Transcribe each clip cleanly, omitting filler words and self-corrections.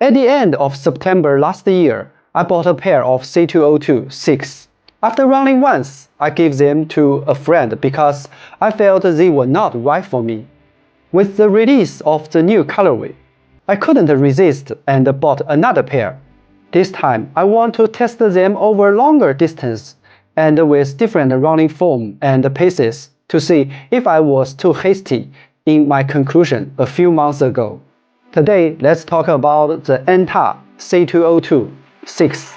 At the end of September last year, I bought a pair of C202 6. After running once, I gave them to a friend because I felt they were not right for me. With the release of the new colorway, I couldn't resist and bought another pair. This time, I want to test them over longer distance and with different running form and paces to see if I was too hasty in my conclusion a few months ago. Today, let's talk about the Anta C202 6.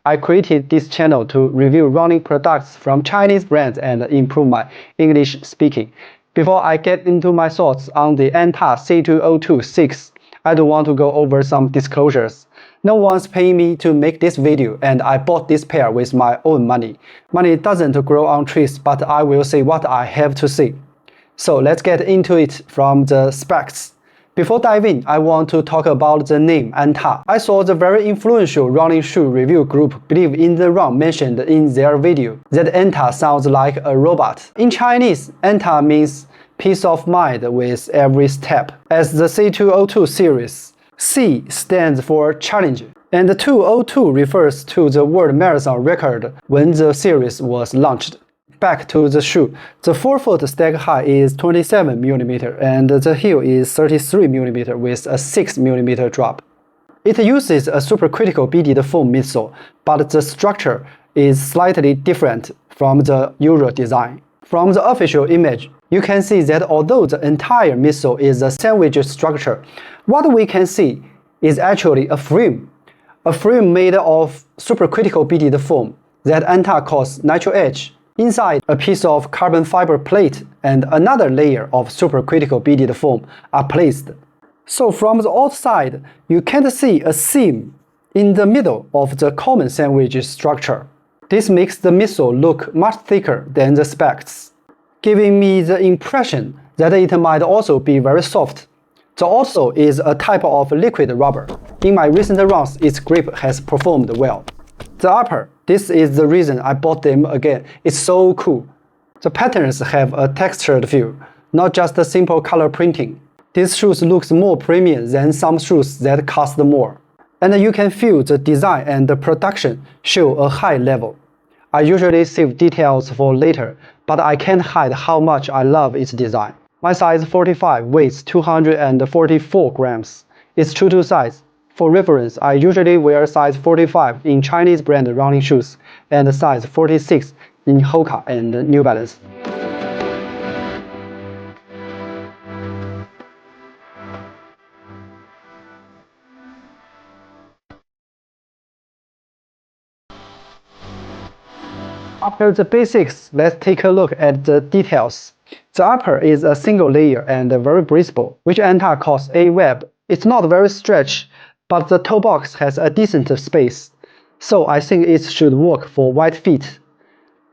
I created this channel to review running products from Chinese brands and improve my English speaking. Before I get into my thoughts on the Anta C202 6, I do want to go over some disclosures. No one's paying me to make this video, and I bought this pair with my own money. Money doesn't grow on trees, but I will say what I have to say. So let's get into it from the specs. Before diving, I want to talk about the name Anta. I saw the very influential running shoe review group Believe in the Run mentioned in their video that Anta sounds like a robot. In Chinese, Anta means peace of mind with every step. As the C202 series, C stands for challenge, and 202 refers to the world marathon record when the series was launched. Back to the shoe. The forefoot stack height is 27mm and the heel is 33mm with a 6mm drop. It uses a supercritical beaded foam midsole, but the structure is slightly different from the usual design. From the official image, you can see that although the entire midsole is a sandwich structure, what we can see is actually a frame made of supercritical beaded foam that Anta calls natural edge. Inside, a piece of carbon fiber plate and another layer of supercritical beaded foam are placed. So from the outside, you can't see a seam in the middle of the common sandwich structure. This makes the midsole look much thicker than the specs, giving me the impression that it might also be very soft. The outsole is a type of liquid rubber. In my recent runs, its grip has performed well. The upper, this is the reason I bought them again. It's so cool. The patterns have a textured feel, not just a simple color printing. These shoes look more premium than some shoes that cost more. And you can feel the design and the production show a high level. I usually save details for later, but I can't hide how much I love its design. My size 45 weighs 244 grams. It's true to size. For reference, I usually wear size 45 in Chinese brand running shoes and size 46 in Hoka and New Balance. After the basics, let's take a look at the details. The upper is a single layer and very breathable, which Anta calls a web. It's not very stretchy, but the toe box has a decent space, so I think it should work for wide feet.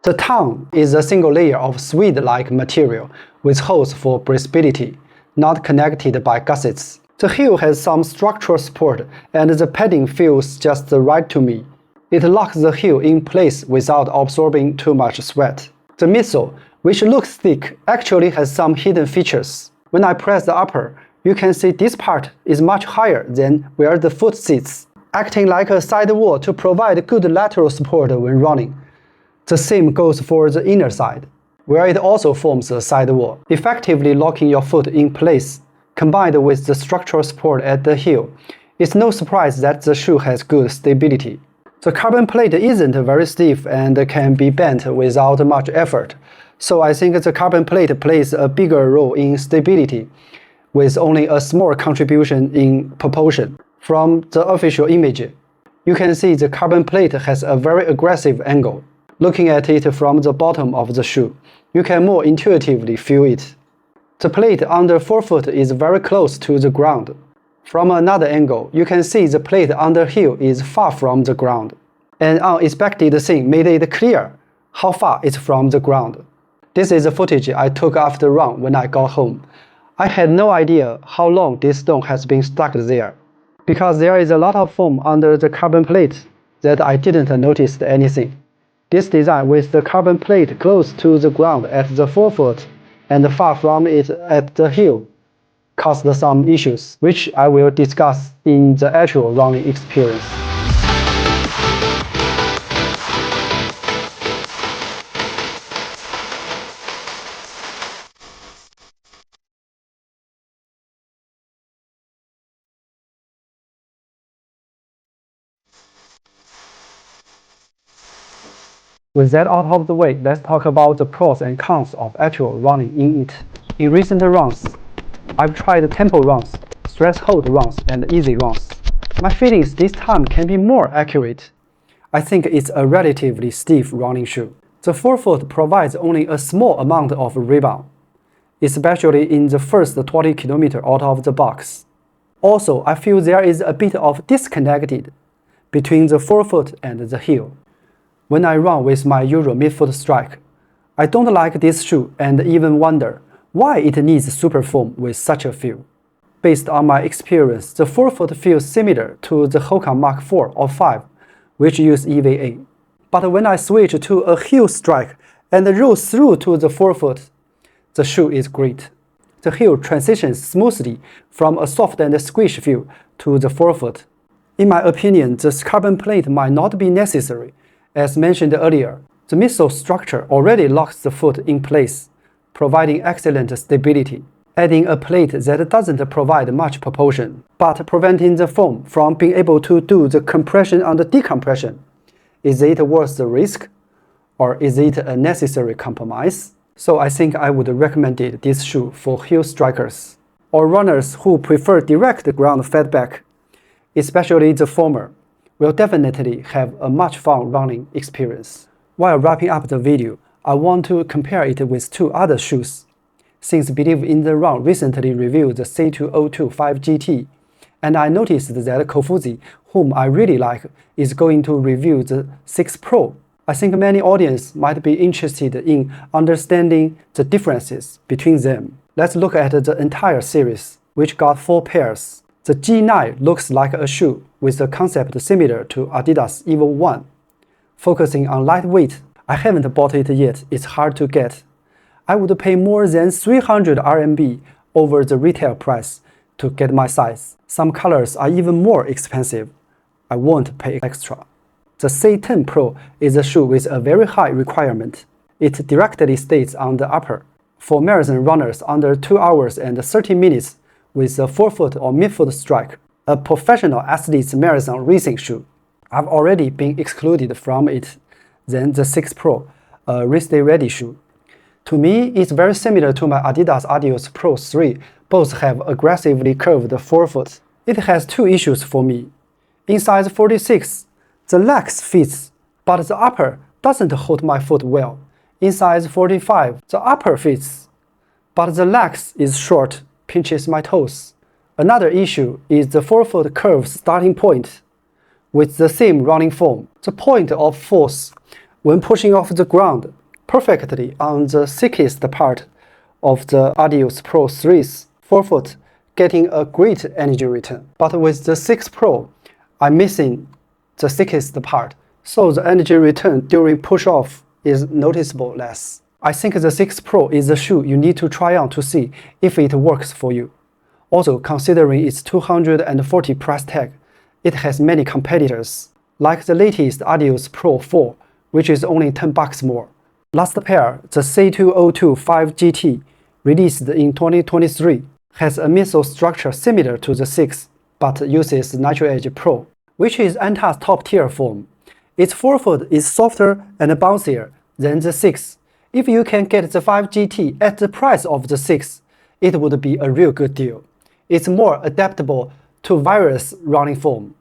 The tongue is a single layer of suede-like material with holes for breathability, not connected by gussets. The heel has some structural support and the padding feels just right to me. It locks the heel in place without absorbing too much sweat. The midsole, which looks thick, actually has some hidden features. When I press the upper, you can see this part is much higher than where the foot sits, acting like a sidewall to provide good lateral support when running. The same goes for the inner side, where it also forms a sidewall, effectively locking your foot in place. Combined with the structural support at the heel, it's no surprise that the shoe has good stability. The carbon plate isn't very stiff and can be bent without much effort, so I think the carbon plate plays a bigger role in stability, with only a small contribution in propulsion. From the official image, you can see the carbon plate has a very aggressive angle. Looking at it from the bottom of the shoe, you can more intuitively feel it. The plate under forefoot is very close to the ground. From another angle, you can see the plate under heel is far from the ground. An unexpected thing made it clear how far it's from the ground. This is the footage I took after the run when I got home. I had no idea how long this stone has been stuck there, because there is a lot of foam under the carbon plate. that I didn't notice anything. This design with the carbon plate close to the ground at the forefoot and far from it at the heel caused some issues, which I will discuss in the actual running experience. With that out of the way, let's talk about the pros and cons of actual running in it. In recent runs, I've tried tempo runs, stress hold runs, and easy runs. My feelings this time can be more accurate. I think it's a relatively stiff running shoe. The forefoot provides only a small amount of rebound, especially in the first 20 km out of the box. Also, I feel there is a bit of disconnect between the forefoot and the heel. When I run with my usual midfoot strike, I don't like this shoe and even wonder why it needs super foam with such a feel. Based on my experience, the forefoot feels similar to the Hoka Mark 4 or 5, which use EVA. But when I switch to a heel strike and roll through to the forefoot, the shoe is great. The heel transitions smoothly from a soft and squish feel to the forefoot. In my opinion, the carbon plate might not be necessary. As mentioned earlier, the midsole structure already locks the foot in place, providing excellent stability. Adding a plate that doesn't provide much propulsion, but preventing the foam from being able to do the compression and the decompression. Is it worth the risk? Or is it a necessary compromise? So I think I would recommend this shoe for heel strikers, or runners who prefer direct ground feedback, especially the former. Will definitely have a much fun running experience. While wrapping up the video, I want to compare it with two other shoes. Since Believe in the Run recently reviewed the C202 5GT, and I noticed that Kofuzi, whom I really like, is going to review the 6 Pro. I think many audience might be interested in understanding the differences between them. Let's look at the entire series, which got 4 pairs. The G9 looks like a shoe with a concept similar to Adidas Evo 1. Focusing on lightweight, I haven't bought it yet, it's hard to get. I would pay more than 300 RMB over the retail price to get my size. Some colors are even more expensive. I won't pay extra. The C10 Pro is a shoe with a very high requirement. It directly states on the upper. For marathon runners under 2 hours and 30 minutes, with a forefoot or midfoot strike, a professional athlete's marathon racing shoe. I've already been excluded from it. Then the 6 Pro, a race day ready shoe. To me, it's very similar to my Adidas Adios Pro 3. Both have aggressively curved forefoot. It has 2 issues for me. In size 46, the legs fits, but the upper doesn't hold my foot well. In size 45, the upper fits, but the legs is short, pinches my toes. Another issue is the forefoot curve starting point. With the same running foam, the point of force when pushing off the ground perfectly on the thickest part of the Adios Pro 3's forefoot, getting a great energy return. But with the 6 Pro, I'm missing the thickest part, so the energy return during push-off is noticeable less. I think the 6 Pro is a shoe you need to try on to see if it works for you. Also, considering its 240 price tag, it has many competitors, like the latest Adios Pro 4, which is only $10 more. Last pair, the C202 5GT, released in 2023, has a midsole structure similar to the 6, but uses Natural Edge Pro, which is Anta's top-tier foam. Its forefoot is softer and bouncier than the 6. If you can get the 5GT at the price of the 6, it would be a real good deal. It's more adaptable to various running foam.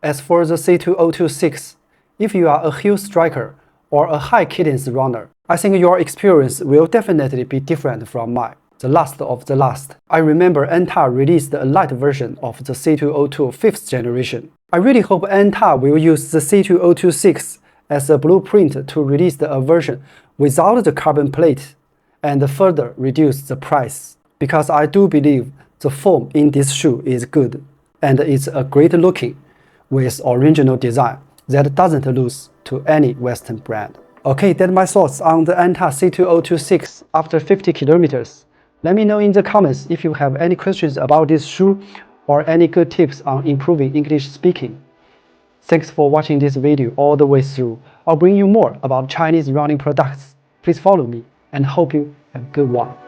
As for the C202 6, if you are a heel striker or a high cadence runner, I think your experience will definitely be different from mine. The last of the last. I remember Anta released a light version of the C202 5th generation. I really hope Anta will use the C202 6 as a blueprint to release a version without the carbon plate and further reduce the price, because I do believe the foam in this shoe is good and it's a great looking with original design. that doesn't lose to any Western brand. Okay, that's my thoughts on the Anta C202 after 50 kilometers. Let me know in the comments if you have any questions about this shoe or any good tips on improving English speaking. Thanks for watching this video all the way through. I'll bring you more about Chinese running products. Please follow me and hope you have a good one.